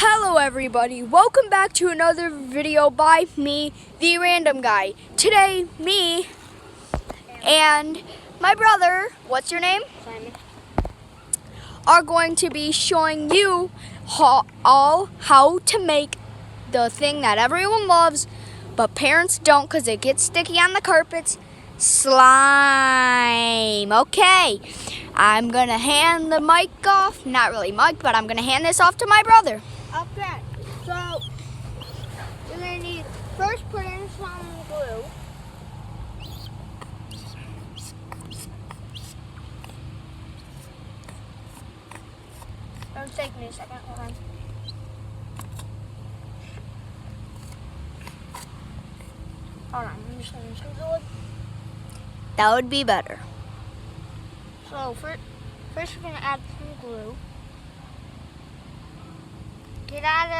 Hello everybody, welcome back to another video by me, the Random Guy. Today, me and my brother, what's your name? Simon. Are going to be showing you how to make the thing that everyone loves, but parents don't because it gets sticky on the carpets, slime. Okay, I'm going to hand the mic off, not really mic, but I'm going to hand this off to my brother. Okay, so you're going to need first put in some glue. It'll take me a second, hold on. Hold on, I'm just going to some glue. That would be better. So first we're going to add some glue. Get out of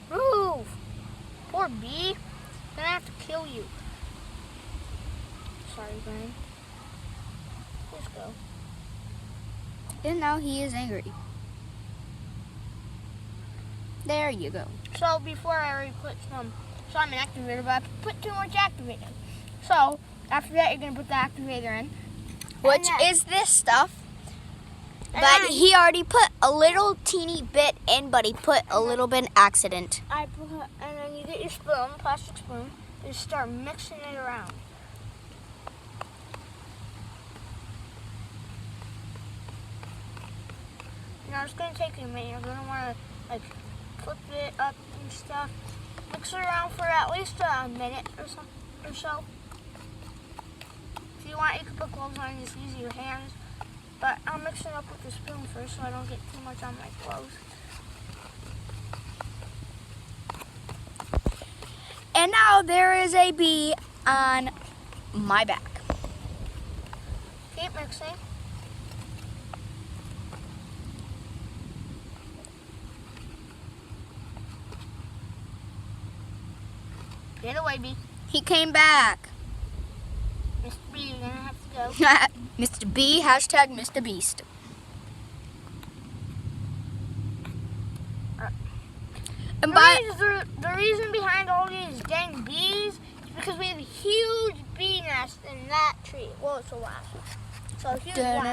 it. Move. Poor bee. I'm gonna have to kill you. Sorry, Brian. Let's go. And now he is angry. There you go. So before I already put some Simon activator, but I put too much activator. So after that, you're gonna put the activator in. Which is this stuff. But he already put a little teeny bit in, but he put a little bit in accident. And then you get your spoon, plastic spoon, and just start mixing it around. Now it's gonna take you a minute. You're gonna want to flip it up and stuff. Mix it around for at least a minute or so. If you want, you can put gloves on and just use your hands. But I'll mix it up with the spoon first so I don't get too much on my clothes. And now there is a bee on my back. Keep mixing. Get away, bee. He came back. Mr. B, you're gonna have to go. Mr. B, hashtag Mr. Beast. And The reason behind all these dang bees is because we have a huge bee nest in that tree. Well, it's a wasp. So a huge wasp.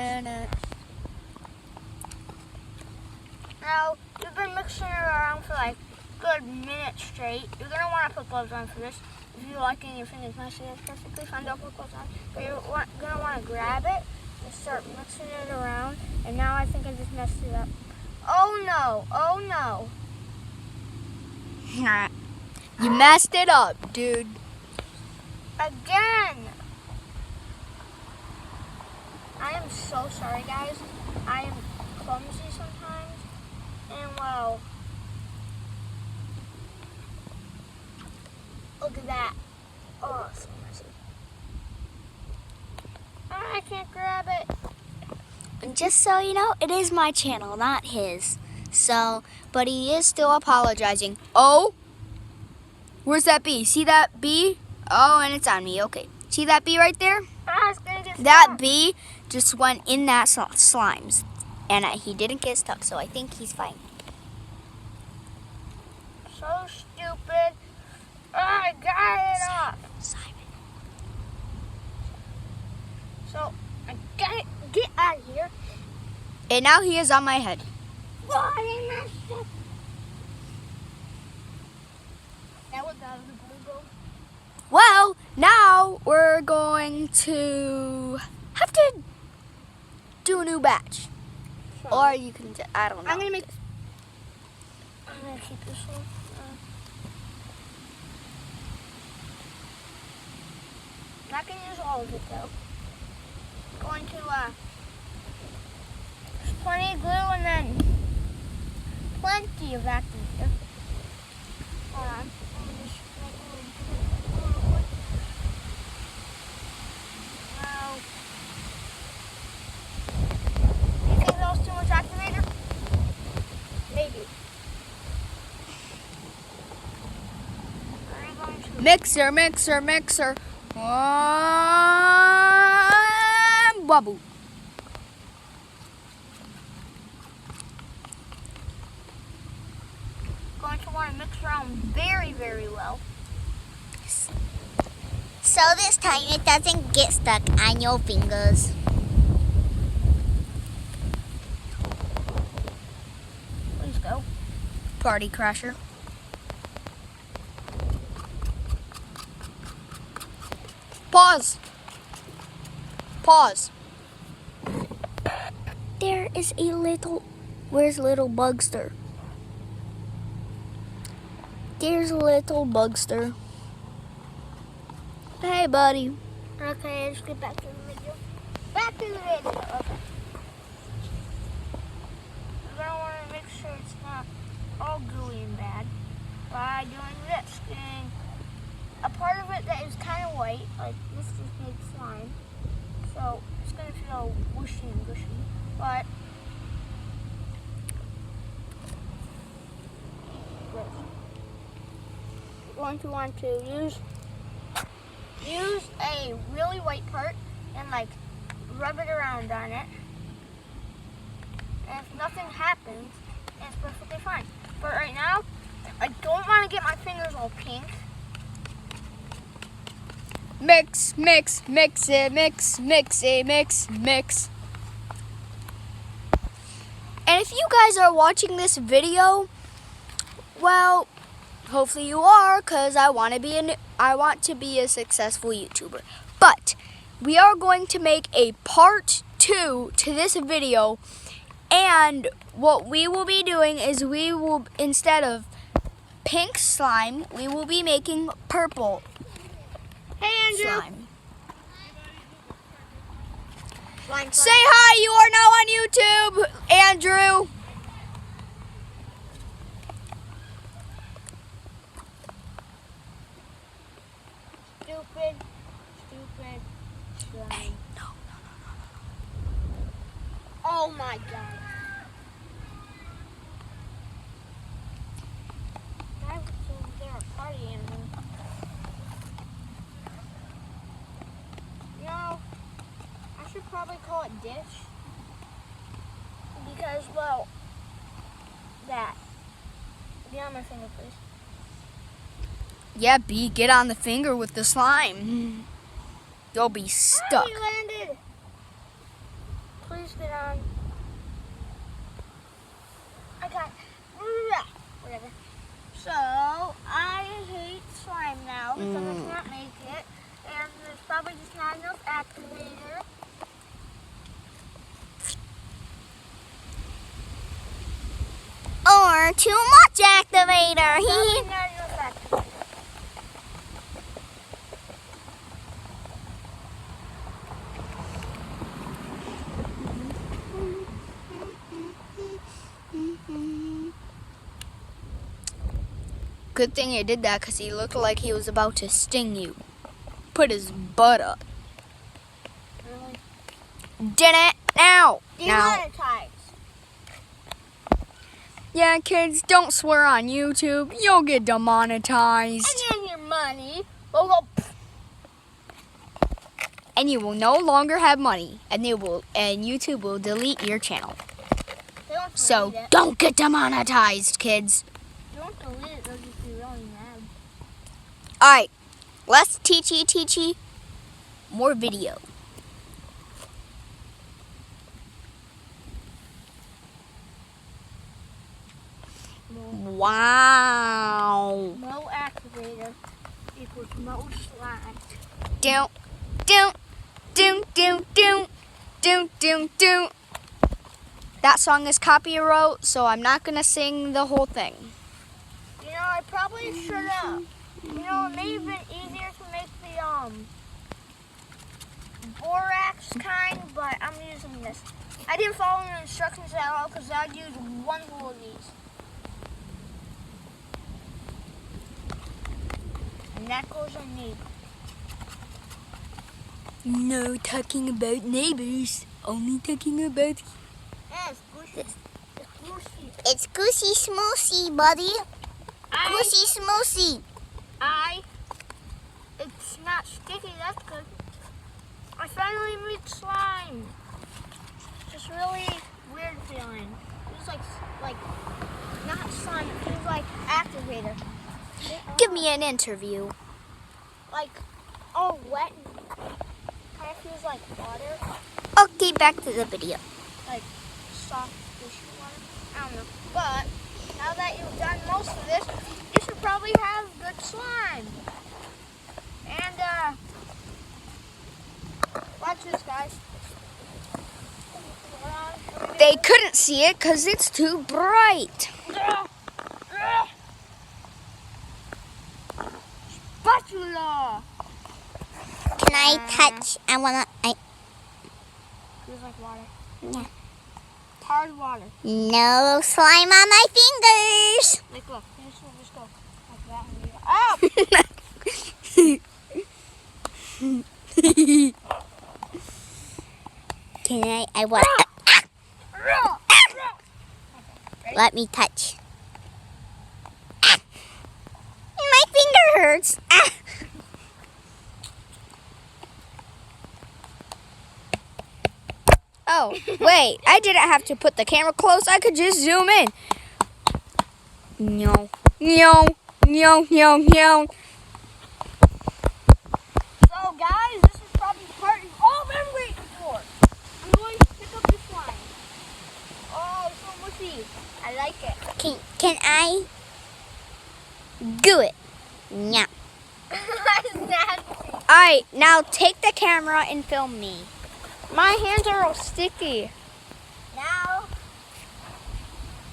Now, you've been mixing it around for like a good minute straight. You're going to want to put gloves on for this. If you like getting your fingers messy, that's perfectly fine. Don't put gloves on. But you're going to want to grab it and start mixing it around. And now I think I just messed it up. Oh no, oh no. You messed it up, dude. Again. I am so sorry, guys. I am clumsy sometimes. And wow. Look at that. Oh, so messy. Oh, I can't grab it. And just so you know, it is my channel, not his. So, but he is still apologizing. Oh, where's that bee? See that bee? Oh, and it's on me. Okay. See that bee right there? It's gonna get That stuck. bee just went in that slimes. And he didn't get stuck, so I think he's fine. So stupid. Oh, I got it off. Simon. So, I gotta get out of here. And now he is on my head. Oh, I messed up. That was out of the blue. Well, now we're going to have to do a new batch. Or you can, I don't know. I'm gonna keep this one. Not gonna use all of it though. Going to there's plenty of glue and then plenty of activator. Hold on. Now, you think that was too much activator? Maybe. I'm going to Mixer. Bubble. to mix around very, very well. So this time it doesn't get stuck on your fingers. Please go. Party crasher. Pause. Pause. There is a little. Where's little Bugster? There's little Bugster. Hey, buddy. Okay, let's get back to the video. Back to the video. Okay. We're gonna want to make sure it's not all gooey and bad by doing this. Getting a part of it that is kind of white, like this just made slime. So it's gonna feel whooshy and gushy, but you're going to want to use a really white part and like rub it around on it. And if nothing happens, it's perfectly fine. But right now, I don't want to get my fingers all pink. Mix, mix, mix it, mix, mix it, mix, mix. And if you guys are watching this video, well, hopefully you are, cause I want to be a successful YouTuber. But we are going to make a part 2 to this video, and what we will be doing is we will, instead of pink slime, we will be making purple Hey, Andrew. slime. Slime. Say hi, you are now on YouTube, Andrew. Stupid slime. No. Oh my god. That was over there, a party animal. You know, I should probably call it dish. Because, well, that. Get on my finger, please. Yeah, B, get on the finger with the slime. You'll be stuck. You landed. Please get on. I got whatever. So I hate slime now because I can't make it, and there's probably just not enough activator. Or too much activator. Probably not enough activator. Good thing he did that because he looked like he was about to sting you. Put his butt up. Really? Did it now. Now. Demonetized. Yeah, kids, don't swear on YouTube. You'll get demonetized. And then your money will go. And you will no longer have money. And YouTube will delete your channel. They don't So delete it. don't get demonetized, kids. They don't delete it. They'll just be really mad. Alright, let's teachy. More video. Wow. No activator equals no slime. Doom. That song is copyright, so I'm not gonna sing the whole thing. You know, I probably should have. You know, it may have been easier to make the borax kind, but I'm using this. I didn't follow the instructions at all because I'd use one full of these. And that goes on neighbor. No talking about neighbors, only talking about. Yeah, it's goosey. It's goosey. It's goosey smoosey, buddy. Goosey smoosey. It's not sticky, that's good. I finally made slime. Just really weird feeling. It was like not slime, it feels like activator. Give me an interview. Like all wet and kind of feels like water, Okay, back to the video. like soft fishy water. I don't know. But now that you've done most of this, you should probably have good slime. And watch this, guys. They couldn't see it because it's too bright. Spatula. Can I touch? I wanna. Feels like water. Yeah. Hard water. No slime on my fingers. Like look, this will just go like that. Oh! Can I want. Let me touch. My finger hurts. Oh, wait. I didn't have to put the camera close. I could just zoom in. No. No. No. No. No. So guys, this is probably part you've all been waiting for. I'm going to pick up this slime. Oh, it's so mushy. I like it. Can I do it? Yeah. That's nasty. Alright, now take the camera and film me. My hands are all sticky. Now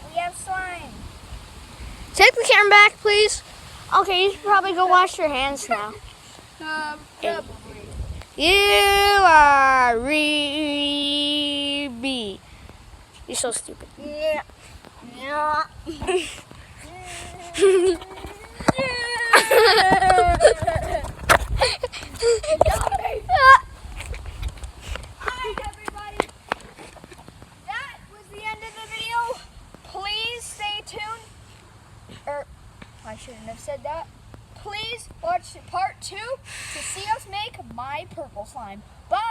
we have slime. Take the camera back, please. Okay, you should probably go wash your hands now. You are Rebe. You're so stupid. Yeah. Yeah. Hi, everybody. That was the end of the video. Please stay tuned. I shouldn't have said that. Please watch part 2 to see us make my purple slime. Bye.